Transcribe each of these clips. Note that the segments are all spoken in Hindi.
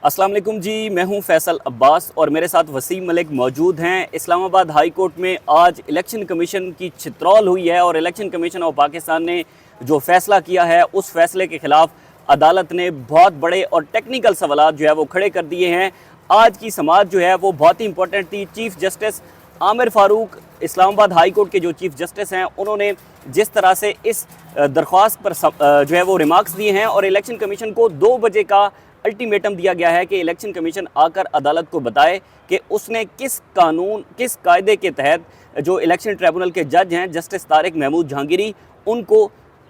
अस्सलाम वालेकुम जी, मैं हूं फैसल अब्बास और मेरे साथ वसीम मलिक मौजूद हैं। इस्लामाबाद हाई कोर्ट में आज इलेक्शन कमीशन की छित्रौल हुई है और इलेक्शन कमीशन ऑफ पाकिस्तान ने जो फैसला किया है उस फैसले के खिलाफ अदालत ने बहुत बड़े और टेक्निकल सवालात जो है वो खड़े कर दिए हैं। आज की समाअत जो है वो बहुत ही इंपॉर्टेंट थी। Chief justice Aamir Farooq Islamabad high court के जो चीफ जस्टिस हैं उन्होंने जिस तरह से इस दरख्वास्त पर जो है वो रिमार्क्स दिए हैं और इलेक्शन कमीशन को 2 बजे का अल्टीमेटम दिया गया है कि इलेक्शन कमीशन आकर अदालत को बताए कि उसने किस कायदे के तहत जो इलेक्शन ट्रिब्यूनल के जज हैं जस्टिस तारिक महमूद जहांगीरी उनको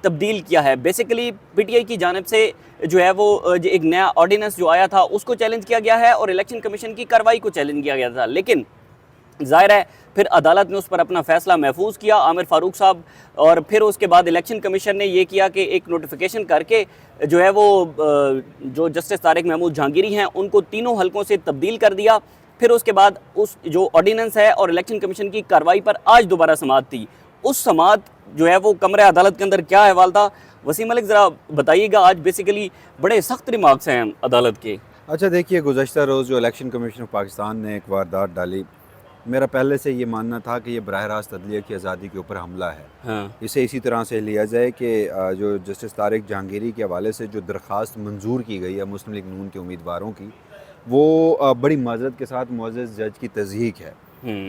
तब्दील किया है। बेसिकली पीटीआई की जानिब से जो है वो एक नया ऑर्डिनेंस जो आया था उसको चैलेंज किया गया है और इलेक्शन कमीशन की कार्रवाई को चैलेंज किया गया था, लेकिन ज़ाहिर है फिर अदालत ने उस पर अपना फैसला महफूज किया आमिर फ़ारूक साहब, और फिर उसके बाद इलेक्शन कमीशन ने ये किया कि एक नोटिफिकेशन करके जो है वो जो जस्टिस तारिक महमूद जहांगीरी हैं उनको तीनों हलकों से तब्दील कर दिया। फिर उसके बाद उस जो ऑर्डिनेंस है और इलेक्शन कमीशन की कार्रवाई पर आज दोबारा समाअत थी। उस समाअत जो है वो कमरे अदालत के अंदर क्या अहवाल था, वसीम मलिक ज़रा बताइएगा। आज बेसिकली बड़े सख्त रिमार्क्स हैं अदालत के। अच्छा देखिए, गुज़श्ता रोज़ जो इलेक्शन कमीशन ऑफ पाकिस्तान ने एक वारदात डाली, मेरा पहले से ये मानना था कि ये बराह रास्त अदलिया की आज़ादी के ऊपर हमला है। हाँ। इसे इसी तरह से लिया जाए कि जो जस्टिस तारिक जहांगीरी के हवाले से जो दरख्वास्त मंजूर की गई है मुस्लिम लीग नून के उम्मीदवारों की, वो बड़ी माज़रत के साथ मुअज़्ज़ज़ जज की तज़हीक है।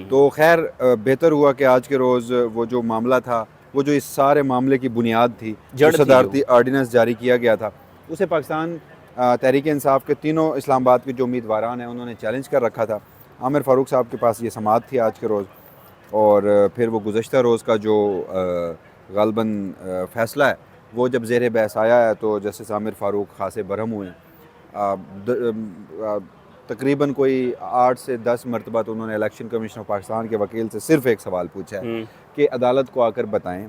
तो खैर बेहतर हुआ कि आज के रोज़ वो जो मामला था, वो जो इस सारे मामले की बुनियाद थी, जो सदारती ऑर्डिनेंस जारी किया गया था, उसे पाकिस्तान तहरीक इंसाफ के तीनों इस्लामाबाद के जो उम्मीदवारान हैं उन्होंने चैलेंज कर रखा था। आमिर फ़ारूक साहब के पास ये समाअत थी आज के रोज़, और फिर वो गुज़श्ता रोज़ का जो ग़ालिबन फ़ैसला है वो जब ज़ेर बहस आया है तो जस्टिस आमिर फ़ारूक ख़ासे बरहम हुए। तकरीबन कोई 8 से 10 मरतबा तो उन्होंने इलेक्शन कमीशन ऑफ पाकिस्तान के वकील से सिर्फ़ एक सवाल पूछा है कि अदालत को आकर बताएं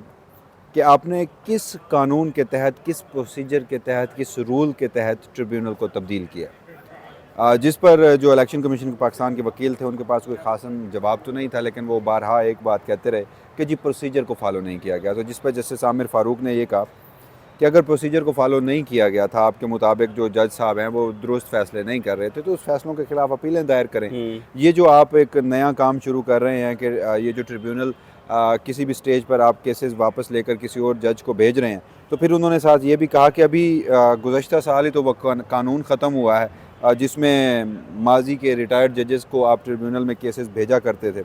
कि आपने किस कानून के तहत, किस प्रोसीजर के तहत, किस रूल के तहत ट्रिब्यूनल को तब्दील किया। जिस पर जो इलेक्शन कमीशन के पाकिस्तान के वकील थे उनके पास कोई ख़ास जवाब तो नहीं था, लेकिन वो बारहा एक बात कहते रहे कि जी प्रोसीजर को फॉलो नहीं किया गया। तो जिस पर जस्टिस आमिर फ़ारूक ने ये कहा कि अगर प्रोसीजर को फॉलो नहीं किया गया था, आपके मुताबिक जो जज साहब हैं वो दुरुस्त फ़ैसले नहीं कर रहे थे, तो उस फैसलों के ख़िलाफ़ अपीलें दायर करें। ये जो आप एक नया काम शुरू कर रहे हैं कि ये जो ट्रिब्यूनल किसी भी स्टेज पर आप केसेस वापस लेकर किसी और जज को भेज रहे हैं, तो फिर उन्होंने साथ ये भी कहा कि अभी गुज़श्ता साल ही तो वह कानून ख़त्म हुआ है जिसमें माजी के रिटायर्ड जजेस को आप ट्रिब्यूनल में केसेस भेजा करते थे।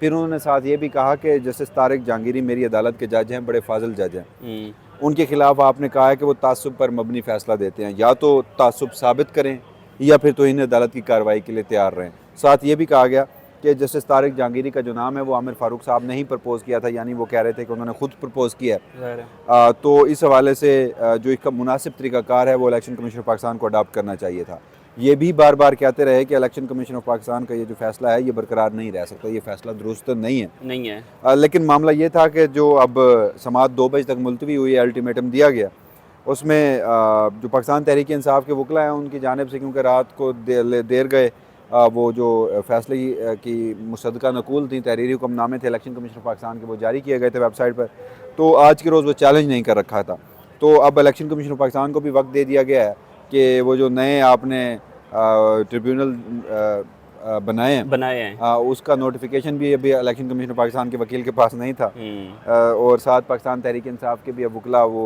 फिर उन्होंने साथ ये भी कहा कि जस्टिस तारिक जहांगीरी मेरी अदालत के जज हैं, बड़े फाजिल जज हैं, उनके ख़िलाफ़ आपने कहा है कि वो तासुब पर मबनी फ़ैसला देते हैं, या तो तासुब साबित करें या फिर तो इन्हें अदालत की कार्रवाई के लिए तैयार रहें। साथ ये भी कहा गया कि जस्टिस तारिक जहांगीरी का जो नाम है वो आमिर फ़ारूक साहब ने ही प्रपोज़ किया था, यानी वो कह रहे थे कि उन्होंने खुद प्रपोज़ किया है। तो इस हवाले से जो इसका मुनासिब तरीक़ाकार है वो इलेक्शन कमीशन ऑफ पाकिस्तान को अडॉप्ट करना चाहिए था। ये भी बार बार कहते रहे कि इलेक्शन कमीशन ऑफ पाकिस्तान का ये जो फ़ैसला है ये बरकरार नहीं रह सकता, ये फ़ैसला दुरुस्त नहीं है। लेकिन मामला ये था कि जो अब समाअत 2 बजे तक मुलतवी हुई है, अल्टीमेटम दिया गया, उसमें जो पाकिस्तान तहरीक इंसाफ के वकला हैं उनकी जानिब से, क्योंकि रात को देर गए, वो जो फ़ैसले की मुसद्दका नकूल थी, तहरीरी हुक्मनामे थे इलेक्शन कमीशन ऑफ पाकिस्तान के, वो जारी किए गए थे वेबसाइट पर, तो आज के रोज़ वो चैलेंज नहीं कर रखा था। तो अब इलेक्शन कमीशन ऑफ पाकिस्तान को भी वक्त दे दिया गया है कि वो जो नए आपने ट्रिब्यूनल बनाए हैं उसका नोटिफिकेशन भी अभी इलेक्शन कमीशन ऑफ पाकिस्तान के वकील के पास नहीं था, और साथ पाकिस्तान तहरीक इंसाफ के भी अब वकला वो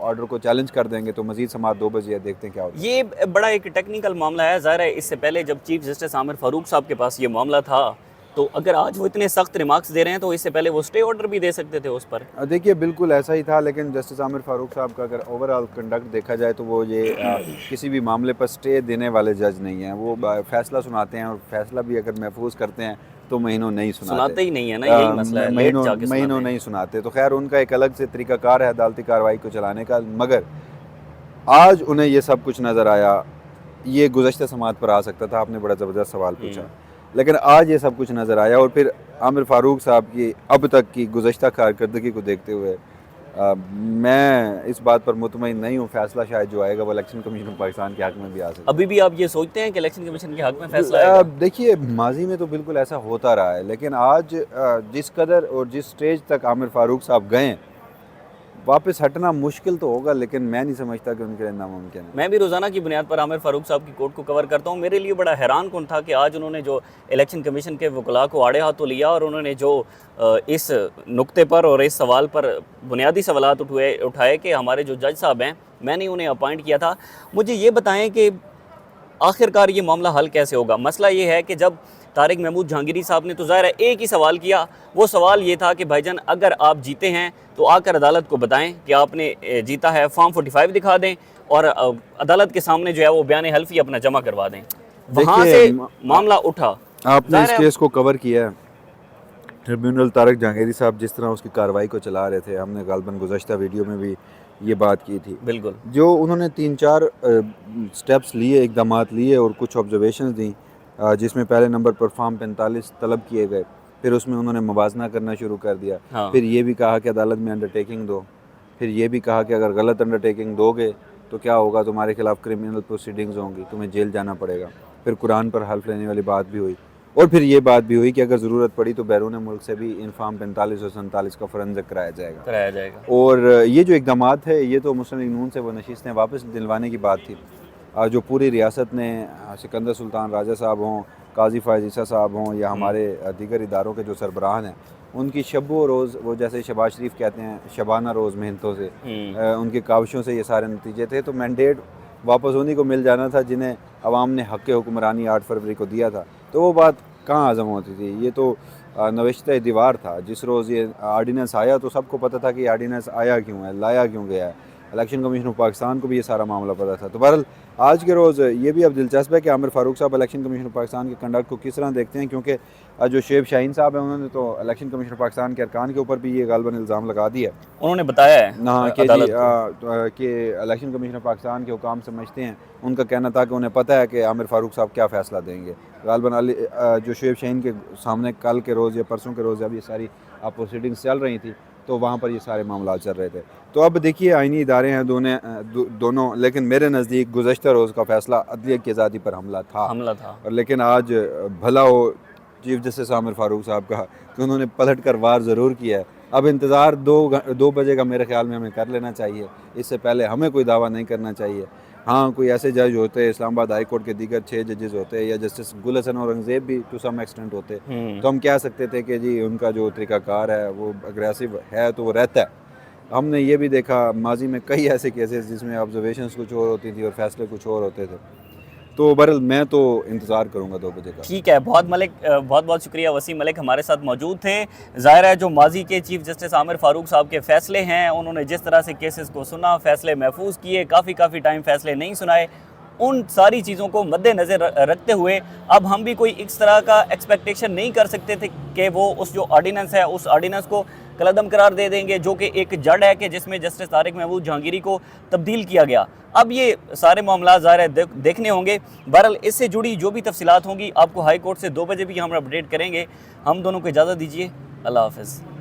ऑर्डर को चैलेंज कर देंगे। तो मजीद समाअत 2 बजे देखते हैं क्या होता है। ये बड़ा एक टेक्निकल मामला है। ज़ाहिर है इससे पहले जब चीफ जस्टिस आमिर फ़ारूक साहब के पास ये मामला था, तो अगर आज वो इतने सख्त रिमार्क्स दे रहे हैं तो इससे पहले वो स्टे ऑर्डर भी दे सकते थे उस पर। देखिए बिल्कुल ऐसा ही था, लेकिन जस्टिस आमिर फ़ारूक साहब का अगर ओवरऑल कंडक्ट देखा जाए तो वो ये किसी भी मामले पर स्टे देने वाले जज नहीं हैं। वो फ़ैसला सुनाते हैं, और फ़ैसला भी अगर महफूज करते हैं तो महीनों नहीं सुनाते ही नहीं है ना, यही मसला है, महीनों नहीं सुनाते। तो खैर उनका एक अलग से तरीक़ाकार है अदालती कार्रवाई को चलाने का, मगर आज उन्हें ये सब कुछ नज़र आया। ये गुज़श्ता समाअत पर आ सकता था, आपने बड़ा ज़बरदस्त सवाल पूछा, लेकिन आज ये सब कुछ नज़र आया। और फिर आमिर फ़ारूक साहब की अब तक की गुज़श्ता कारकर्दगी को देखते हुए मैं इस बात पर मुतमईन नहीं हूँ, फ़ैसला शायद जो आएगा वो इलेक्शन कमीशन ऑफ पाकिस्तान के हक़ में भी आ सकता है। अभी भी आप ये सोचते हैं कि इलेक्शन कमीशन के हक़ में फ़ैसला आएगा? देखिए माजी में तो बिल्कुल ऐसा होता रहा है, लेकिन आज जिस कदर और जिस स्टेज तक आमिर फ़ारूक साहब गए, वापस हटना मुश्किल तो होगा, लेकिन मैं नहीं समझता कि उनके लिए नामुमकिन है। मैं भी रोज़ाना की बुनियाद पर आमिर फ़ारूक साहब की कोर्ट को कवर करता हूँ। मेरे लिए बड़ा हैरान कुन था कि आज उन्होंने जो इलेक्शन कमीशन के वकला को आड़े हाथों लिया और उन्होंने जो इस नुक्ते पर और इस सवाल पर बुनियादी सवालात उठाए कि हमारे जो जज साहब हैं, मैंने उन्हें अपॉइंट किया था, मुझे ये बताएं कि आखिरकार ये मामला हल कैसे होगा। मसला ये है कि जब तारिक महमूद जहांगीरी साहब ने तो ज़ाहिर है एक ही सवाल किया, वो सवाल ये था कि भाईजान अगर आप जीते हैं तो आकर अदालत को बताएं कि आपने जीता है, फॉर्म 45 दिखा दें और अदालत के सामने जो है वो बयान हल्फी अपना जमा करवा दें। वहाँ से मामला उठा। आपने इस केस को कवर किया है। ट्रिब्यूनल तारिक जहांगीरी साहब जिस तरह उसकी कार्रवाई को चला रहे थे, हमने गालबन गुज़श्ता वीडियो में भी ये बात की थी। बिल्कुल, जो उन्होंने 3-4 स्टेप्स लिए, इकदामात लिए और कुछ ऑब्जर्वेशंस दी, जिसमें पहले नंबर पर फॉर्म 45 तलब किए गए, फिर उसमें उन्होंने मुवाजना करना शुरू कर दिया। हाँ। फिर ये भी कहा कि अदालत में अंडरटेकिंग दो, फिर ये भी कहा कि अगर गलत अंडरटेकिंग दोगे तो क्या होगा, तुम्हारे खिलाफ क्रिमिनल प्रोसीडिंग्स होंगी, तुम्हें जेल जाना पड़ेगा। फिर कुरान पर हल्फ लेने वाली बात भी हुई, और फिर ये बात भी हुई कि अगर ज़रूरत पड़ी तो बैरून मुल्क से भी इन फॉर्म 45 और 47 का फोरेंसिक कराया जाएगा। और ये जो इकदामात है, ये तो मुस्लिम लीग नून से वो नशिस्तें वापस दिलवाने की बात थी। जो पूरी रियासत ने, सिकंदर सुल्तान राजा साहब हों, काजी फ़ायज़ ईसा साहब हों, या हमारे दीगर इदारों के जो सरबराहान हैं, उनकी शब रोज़, वो जैसे शहबाज शरीफ कहते हैं, शबाना रोज़ मेहनतों से, उनकी काविशों से ये सारे नतीजे थे। तो मैंडेट वापस उन्हीं को मिल जाना था जिन्हें अवाम ने हक़ हुक्मरानी 8 फरवरी को दिया था। तो वो बात कहाँ हज़म होती थी। ये तो नविश्ते दीवार था। जिस रोज़ ये आर्डीनेंस आया तो सबको पता था कि ये आर्डीनेंस आया क्यों है, लाया क्यों गया है। इलेक्शन कमीशन ऑफ पाकिस्तान को भी ये सारा मामला पता था। तो बहरहाल आज के रोज़ ये भी अब दिलचस्प है कि आमिर फ़ारूक साहब इलेक्शन कमीशन ऑफ पाकिस्तान के कंडक्ट को किस तरह देखते हैं, क्योंकि जो शेब शाहीन साहब हैं, उन्होंने तो इलेक्शन कमीशन ऑफ पाकिस्तान के अरकान के ऊपर भी ये गालबन इल्ज़ाम लगा दिया। उन्होंने बताया है हाँ कि इलेक्शन कमीशन ऑफ पाकिस्तान के हुकाम समझते हैं। उनका कहना था कि उन्हें पता है कि आमिर फ़ारूक साहब क्या फ़ैसला देंगे। गालबन जो शेब शाहीन के सामने कल के रोज़ या परसों के रोज़ जब ये सारी प्रोसीडिंग्स चल रही थी, तो वहाँ पर ये सारे मामला चल रहे थे। तो अब देखिए, आइनी इदारे हैं दोनों, लेकिन मेरे नज़दीक गुज़श्ता रोज़ का फ़ैसला अदलिया की आज़ादी पर हमला था। और लेकिन आज भला हो चीफ जस्टिस आमिर फ़ारूक साहब का कि उन्होंने पलट कर वार ज़रूर किया है। अब इंतज़ार 2 बजे का मेरे ख्याल में हमें कर लेना चाहिए। इससे पहले हमें कोई दावा नहीं करना चाहिए। हाँ, कोई ऐसे जज होते, इस्लामाबाद हाई कोर्ट के दीगर 6 जजेस होते, या जस्टिस गुल हसन औरंगज़ेब भी टू सम एक्सटेंट होते, तो हम कह सकते थे कि जी उनका जो तरीक़ाकार है वो अग्रेसिव है, तो वो रहता है। हमने ये भी देखा माजी में कई ऐसे केसेस जिसमें ऑब्जर्वेशंस कुछ और होती थी और फैसले कुछ और होते थे। तो बहरहाल मैं तो इंतज़ार करूँगा 2 बजे का। ठीक है, बहुत बहुत शुक्रिया। वसीम मलिक हमारे साथ मौजूद थे। ज़ाहिर है जो माजी के चीफ जस्टिस आमिर फ़ारूक साहब के फ़ैसले हैं, उन्होंने जिस तरह से केसेस को सुना, फ़ैसले महफूज किए, काफ़ी टाइम फ़ैसले नहीं सुनाए, उन सारी चीज़ों को मद्देनज़र रखते हुए अब हम भी कोई इस तरह का एक्सपेक्टेशन नहीं कर सकते थे कि वो उस जो ऑर्डिनेंस है, उस ऑर्डिनेंस को कलअदम करार दे देंगे, जो कि एक जड़ है कि जिसमें जस्टिस तारिक महमूद जहांगीरी को तब्दील किया गया। अब ये सारे मामला ज़ाहिर है देखने होंगे। बहरहाल इससे जुड़ी जो भी तफसीलात होंगी आपको हाई कोर्ट से 2 बजे भी हम अपडेट करेंगे। हम दोनों को इजाज़त दीजिए। अल्लाह हाफ़िज़।